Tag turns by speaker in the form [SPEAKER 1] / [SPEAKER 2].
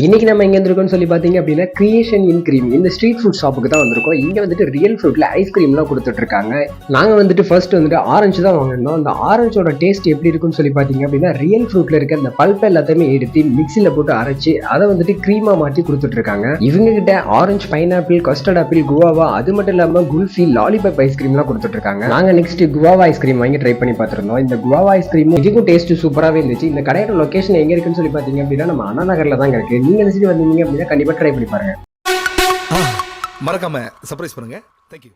[SPEAKER 1] இன்னைக்கு நம்ம எங்க இருந்திருக்கோம்னு சொல்லி பாத்தீங்க அப்படின்னா கிரியேஷன் இன் கிரீம் இந்த ஸ்ட்ரீட் ஃபுட் ஷாப்புக்கு தான் வந்திருக்கோம். இங்க வந்துட்டு ரியல் ஃப்ரூட்ல ஐஸ்கிரீம்லாம் கொடுத்துட்டு இருக்காங்க. நாங்க வந்துட்டு ஃபர்ஸ்ட் வந்துட்டு ஆரஞ்சு தான் வாங்கினோம். அந்த ஆரஞ்சோட டேஸ்ட் எப்படி இருக்குன்னு சொல்லி பாத்தீங்க அப்படின்னா ரியல் ஃப்ரூட்ல இருக்க அந்த பல்ப் எல்லாத்தையுமே எடுத்து மிக்சில போட்டு அரைச்சு அதை வந்துட்டு கிரீமா மாற்றி கொடுத்துட்டு இருக்காங்க. இவங்க கிட்ட orange, pineapple, custard apple, guava, அது மட்டும் இல்லாம குல்ஃபி, லாலிபாப் ஐஸ்கிரீம்லாம் கொடுத்துட்டு இருக்காங்க. நாங்க நெக்ஸ்ட் குவாவா ஐஸ்கிரீம் வாங்கி ட்ரை பண்ணி பார்த்திருந்தோம். இந்த குவாவா ஐஸ்கிரீம் இதுக்கும் டேஸ்ட் சூப்பராகவே இருந்துச்சு. இந்த கடையோட லொகேஷன் எங்க இருக்குன்னு சொல்லி பாத்தீங்க அப்படின்னா நம்ம அண்ணா நகர்ல தான் இருக்கு. நீங்க இந்த சைடு வந்தீங்க அப்படின்னா கண்டிப்பா ட்ரை பண்ணி பாருங்க.
[SPEAKER 2] மறக்காம சர்ப்ரைஸ் பண்ணுங்க. தேங்க்யூ.